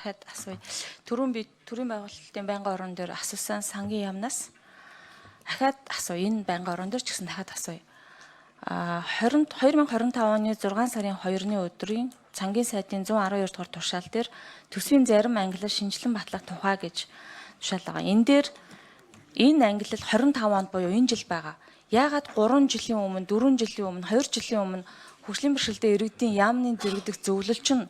дахиад асууя. Төрийн байгуулалтын байнгын орон дээр асуусан сангийн яамнаас дахиад асууя. Энэ байнгын орон дээр ч гэсэн дахиад асууя. 2025 оны 6 сарын 2-ны өдрийн Цангийн сайдын 112 дугаар тушаал дээр төсвийн зарим ангилал шинжилэн батлах тухай гэж тушаал байгаа. Энэ дээр энэ ангилал 25 онд буюу энэ жил байгаа. Яагаад 3 жилийн өмнө, 4 жилийн өмнө, 2 жилийн өмнө хөгжлийн бэрхшээлтэй иргэдийн яамны зэрэгдэх зөвлөл чинь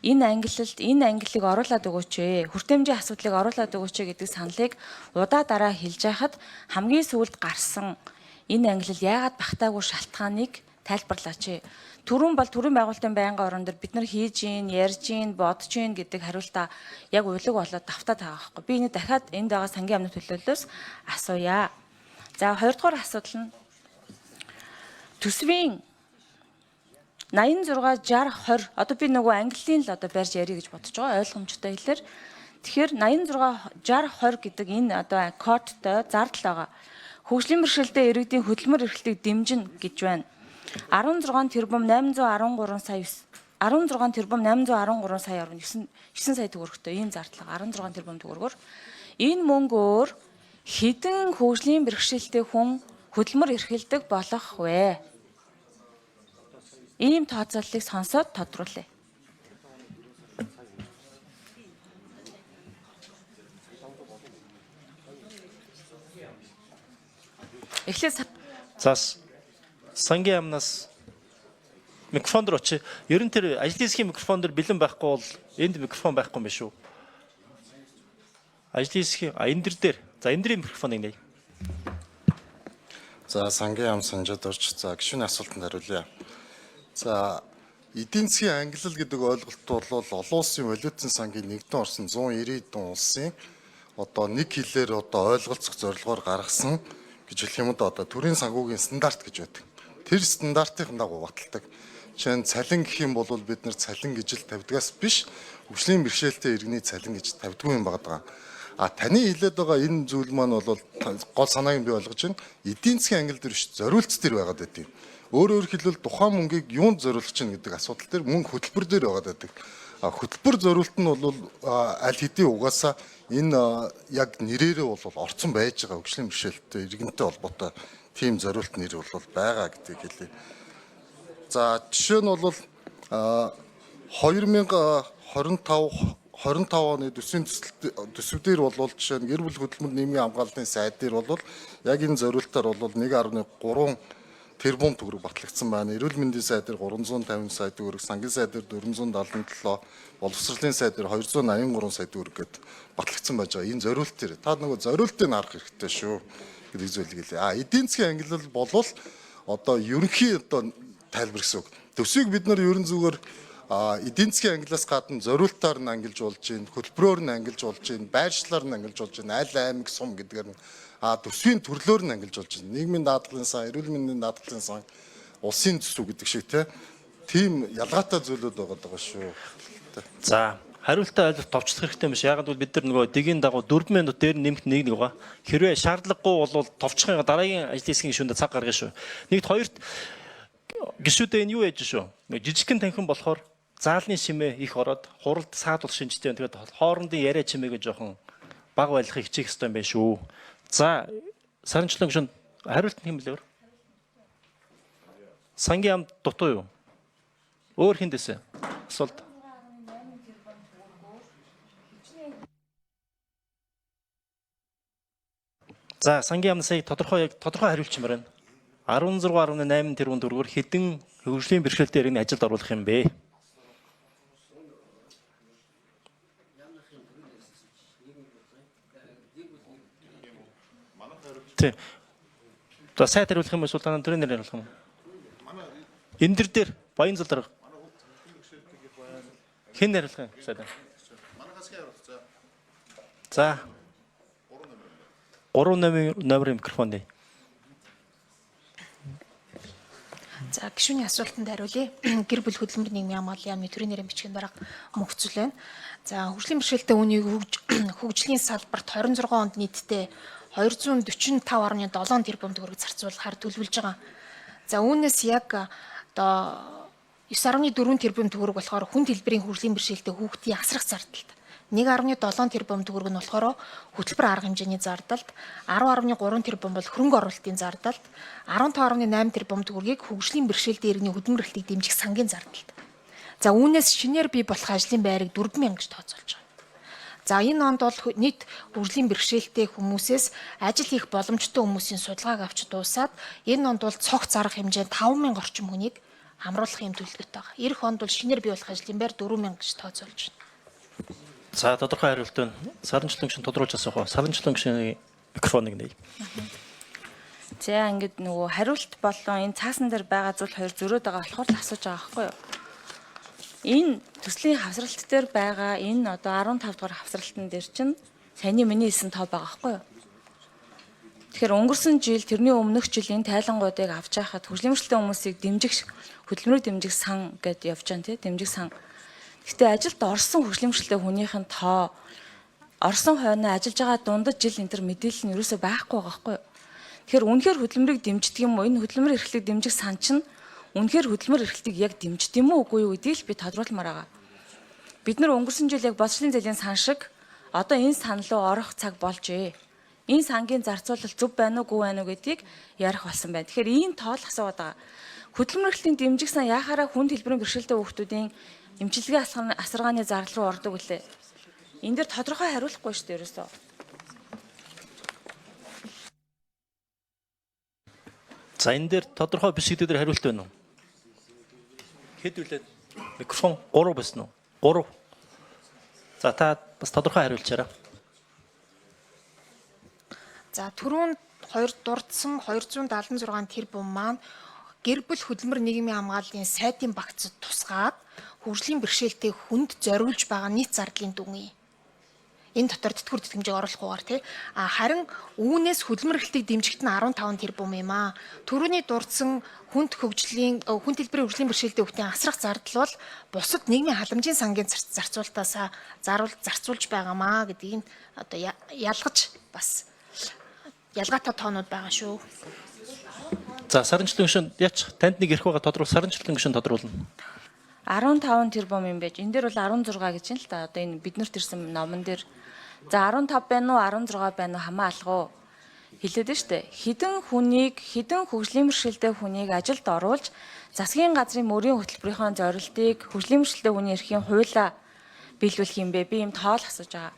энэ ангиллыг оруулаад өгөөч ээ. Хүртээмжийн асуудлыг оруулаад өгөөч ээ гэдэг саналыг удаа дараа хэлж байхад хамгийн сүүлд гарсан энэ ангиллал яагаад багтаагүй шалтгааныг тайлбарлаач ээ. Төрийн байгуулалтын байнгын орон дээр бид нар хийж гин, ярьж гин, бодож гин гэдэг хариултаа яг уйлаг болоод давтаад байгаа байхгүй. Би энэ дахиад энд байгаа сангийн яамны төлөөллөөс асууя. За хоёрдугаар асуудал нь төсвийн 86 60 20 одоо би нөгөө английн л одоо барьж ярих гэж бодож байгаа ойлгомжтой хэлээр. Тэгэхээр 86 60 20 гэдэг энэ одоо кодтой зардал байгаа. Хөгжлийн бэрхшээлтэй иргэдийн хөдөлмөр эрхлэлийг дэмжинэ гэж байна. 16 тэрбум 813 сая 16 тэрбум 813 сая орно 9 сая төгрөгтэй ийм зардлага 16 тэрбум төгрөгөөр энэ мөнгөөр хэдэн хөгжлийн бэрхшээлтэй хүн хөдөлмөр эрхэлдэг болох вэ? Ийм тооцооллыг сонсоод тодруулъя. Эхлээд сангийн яамнаас микрофон дээр очив. Ер нь тэр ажлын хэсгийн микрофон дээр бэлэн байхгүй бол энд микрофон байхгүй юм биш үү? Ажлын хэсгийн энэ дээр. За энэ дэрийн микрофоныг нэй. За сангийн яам санжид орж гишүүний асуултанд хариулъя. За эдийн засгийн ангиллал гэдэг ойлголт бол олон улсын валютын сангийн нэгдэн орсон 190 улсын одоо нэг хэлээр одоо ойлголцох зорилгоор гаргасан гэж хэлэх юм да одоо төрийн санхүүгийн стандарт гэж байдаг. Тэр стандартын дагуу баталдаг. Жишээ нь цалин гэх юм бол бид нар цалин гэж л тавьдгаас биш хөгжлийн бэрхшээлтэй иргэний цалин гэж тавьдгүй юм байгаа. Таны хэлээд байгаа энэ зүйл маань бол гол санааг нь би ойлгож байна. Эдийн засгийн ангил дээр биш зориулц дээр байгаад байдیں۔ Өөрөөр хэлбэл тухайн мөнгийг юунд зориулж чинь гэдэг асуудал дээр мөнгө хөтөлбөр дээр байгаад байдаг. Хөтөлбөр зориулт нь бол аль хэдийн угаасаа энэ яг нэрээрээ бол орцсон байж байгаа хөгжлийн бэрхшээлтэй иргэнтэй холбоотой тийм зориулт нэр бол байгаа гэдгийг хэлье. За жишээ нь бол 2025 оны төсөв дээр бол жишээ нь гэр бүл хөдөлмөр нийгмийн хамгааллын сайд дээр бол яг энэ зориултаар бол 1.3 тэрбум төгрөг батлагдсан байна. Эрүүл мэндийн сайд дээр 350 сая төгрөг, сангийн сайд дээр 477, боловсролын сайд дээр 283 сая төгрөг гэд батлагдсан байж байгаа. Энэ зориулт дээр та нөгөө зориултыг харах хэрэгтэй шүү гэдэг зүйлийг хэлээ. Эдийн засгийн ангиллал болвол одоо ерөнхий одоо тайлбар гэсэн үг. Төсвийг бид нар ерөн зүгээр эдийн засгийн ангиллаас гадна зориултаар нь ангилж болж байна, хөтөлбөрөөр нь ангилж болж байна, байршлаар нь ангилж болж байна, аль аймаг сум гэдгээр нь төсвийн төрлөөр нь ангилж болж байна. Нийгмийн даатгалын сан, эрүүл мэндийн даатгалын сан, улсын төсөв гэдэг шиг тийм ялгаатай зүйлүүд байгаа шүү. За хариултаа ойлгох товчлох хэрэгтэй юм шиг. Ягаад гэвэл бид нар нөгөө дэгийн дагуу 4 минут дээр нэмэх нэг байгаа. Хэрвээ шаардлагагүй бол товчхын дараагийн ажлын хэсгийн гишүүндээ цаг гаргана шүү. Нэгт хоёрт гишүүдээ энэ юу яж шүү. Жижигхэн танхим болохоор заалны шимээ их ороод хуралд саадуул шинжтэй. Тэгээд хоорондын яриа чимээгээ жоохон бага байлгахыг хичээх хэрэгтэй юм байна шүү. За саранчлан гишүүнд хариулт нь хэмлэвэр. Сангийн яам дутуу юу? Өөр хиндэсэ? Асуулт. За сангийн яамнаас тодорхой хариулчмаар байна. 16.8 тэрбум төгрөгөөр хэдэн хөгжлийн бэрхшээлтэй иргэний ажилд оруулах юм бэ? За сайд хариулах юм эсвэл танаа төрийн нэр хариулах юм? Энэ дээр Баян зал дарга. Хэн хариулах юм сайд? Манайхаас хэн хариулах? За 3 номерын микрофон дээр. За гишүүний асуултанд хариулъя. Гэр бүл хөдөлмөр нийгмийн хамгааллын яамны төрийн нэрийн бичгийн дарга мөхцөл байна. За хөгжлийн бэрхшээлтэй үнийг хөгжлийн салбарт 26 онд нийтдээ 245.7 тэрбум төгрөг зарцуулахаар төлөвлөж байгаа. За үүнээс яг одоо 9.4 тэрбум төгрөг болохоор хүнд хэлбэрийн хөгжлийн бэрхшээлтэй хүүхдийн асрах зардалд 1.7 тэрбум төгрөг нь болохоор хөтөлбөр арга хэмжээний зардалд, 10.3 тэрбум бол хөрөнгө оруулалтын зардалд, 15.8 тэрбум төгрөгийг хөгжлийн бэрхшээлтэй иргэний хөдөлмөр эрхлэлийг дэмжих сангийн зардалд. За үүнээс шинээр бий болох ажлын байрыг 4,000 гэж тооцоолж байгаа. За энэ онд бол нийт хөгжлийн бэрхшээлтэй хүмүүсээс ажил хийх боломжтой хүмүүсийн судалгааг авч дуусаад энэ онд бол цогц арга хэмжээнд 5,000 орчим хүнийг хамруулах юм төлөвлөгөөтэй байгаа. Ирэх онд бол шинээр бий болох ажлын байр 4,000 гэж тооцоолж байна. За тодорхой хариулт байна. Саранчлан гишүүн тодруулж асуух. Саранчлан гишүүний микрофоныг нэй. За ингээд нөгөө хариулт болон энэ цаасан дээр байгаа зүйл хоёр зөрөөд байгаа болохоор л асууж байгаа байхгүй юу? Энэ төслийн хавсралт дээр байгаа энэ одоо 15 дугаар хавсралтын дээр чинь саяны миний хэлсэн тоо байгаа байхгүй юу? Тэгэхээр өнгөрсөн жил тэрний өмнөх жилийн тайлангуудыг авч яхад хөдөлмөрчлөлтөө хүмүүсийг дэмжих хөдөлмөрийг дэмжих сан гэдээ явж байгаа тийм дэмжих сан. Гэхдээ ажилд орсон хөдөлмөрчлөлтөө хүнийх нь тоо орсон хойно ажиллаж байгаа дундаж жил энэ төр мэдээлэл нь ерөөсөй байхгүй байгаа байхгүй юу? Тэгэхээр үнэхээр хөдөлмөрийг дэмждэг юм уу? Энэ хөдөлмөр эрхлэлийг дэмжих сан чинь үнэхээр хөдөлмөр эрхлэлтийг яг дэмждэг юм уу үгүй юу гэдгийг л би тодруулмаар байгаа. Бид нар өнгөрсөн жил яг боловсролын зээлийн сан шиг одоо энэ сан руу орох цаг болжээ. Энэ сангийн зарцуулалт зөв байна уугүй байна уу гэдгийг ярих болсон байна. Тэгэхээр ийм тоол асууад байгаа. Хөдөлмөр эрхлэлийн дэмжих сан яхаараа хүнд хэлбэрийн бэрхшээлтэй хүүхдүүдийн эмчилгээ асаргааны зардал руу ордог үлээ. Энд дэр тодорхой хариулахгүй шүү дээ ерөөсөө. За энэ дээр тодорхой биш гэдэг дээр хариулт байна уу? Хэд үлээ? Микрофон 3 басна уу? 3. За та бас тодорхой хариулчаарай. За түрүүнд дурдсан 276 тэрбум маань гэр бүл хөдөлмөр нийгмийн хамгааллын сайдын багцад тусгаад хөгжлийн бэрхшээлтэй хүнд зориулж байгаа нийт зардлын дүн. Энэ дотор тэтгэвэр тэтгэмжийг оруулахгүйгээр тий. Харин үүнээс хөдөлмөр эрхлэлтийг дэмжихэд нь 15 тэрбум юм аа. Түрүүний дурдсан хүнд хэлбэрийн хөгжлийн бэрхшээлтэй хүүхдийн асрах зардал бол бусад нийгмийн халамжийн сангийн зарцуулалтаас зарцуулж байгаамаа гэдгийг одоо ялгаж бас ялгаатай тоонууд байгаа шүү. За саранчлан гишүүн яач танд нэг ирэх байгаа тодруулах саранчлан гишүүн тодруулна. 15 тэрбум юм байж. Энэ дээр бол 16 гэж юм л та. Одоо энэ биднэрт ирсэн номон дээр за 15 байна уу 16 байна уу хамаалгоо хэлээд нь штэ. Хэдэн хөгжлийн бэрхшээлтэй хүнийг ажилд оруулж засгийн газрын мөрийн хөтөлбөрийнхөө зорилтыг хөгжлийн бэрхшээлтэй хүний эрхийн хуулиа биелүүлэх юм бэ? Би юм тоол асууж байгаа.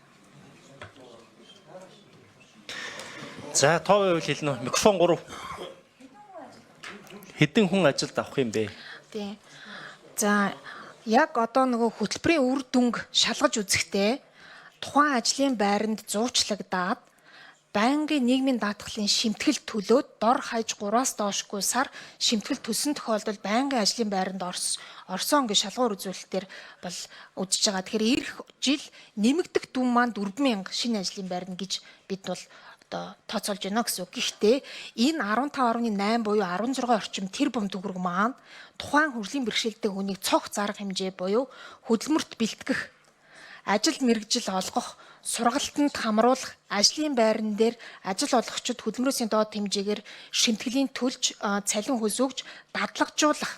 За тоо байвал хэлнэ. Микрофон 3. Хэдэн хүн ажилд авах юм бэ? Тий. За яг одоо нөгөө хөтөлбөрийн үр дүнг шалгаж үзэхдээ тухайн ажлын байранд зуучлагдаад байнгын нийгмийн даатгалын шимтгэл төлөөд дор хаяж 3-аас доошгүй сар шимтгэл төлсөн тохиолдолд байнгын ажлын байранд орсон гэж шалгуур үзүүлэлтээр бол үзэж байгаа. Тэгэхээр эх жил нэмэгдэх дүн маань 4,000 шинэ ажлын байрна гэж бид бол одоо тооцоолж байна гэсэн үг. Гэхдээ энэ 15.8 буюу 16 орчим тэрбум төгрөг маань тухайн хөгжлийн бэрхшээлтэй хүнийг цогц арга хэмжээ буюу хөдөлмөрт бэлтгэх, ажил мэргэжил олгох, сургалтанд хамруулах, ажлын байран дээр ажил олгогчид хөдөлмөрөөсөө доод хэмжээгээр шимтгэлийн төлж, цалин хөсөөгч дадлагжуулах,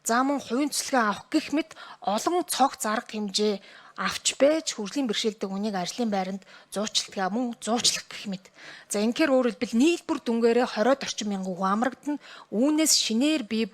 за мөн хувийн цэцлэгээ авах гэх мэт олон цогц арга хэмжээ авч байж хөгжлийн бэрхшээлтэй хүнийг ажлын байранд зуучлалтгаа мөн зуучлах гэх мэт. За инхээр өөрөлдвөл нийлбэр дүнгээрээ 20 орчим мянган хүн амрагдана. Үүнээс шинээр бий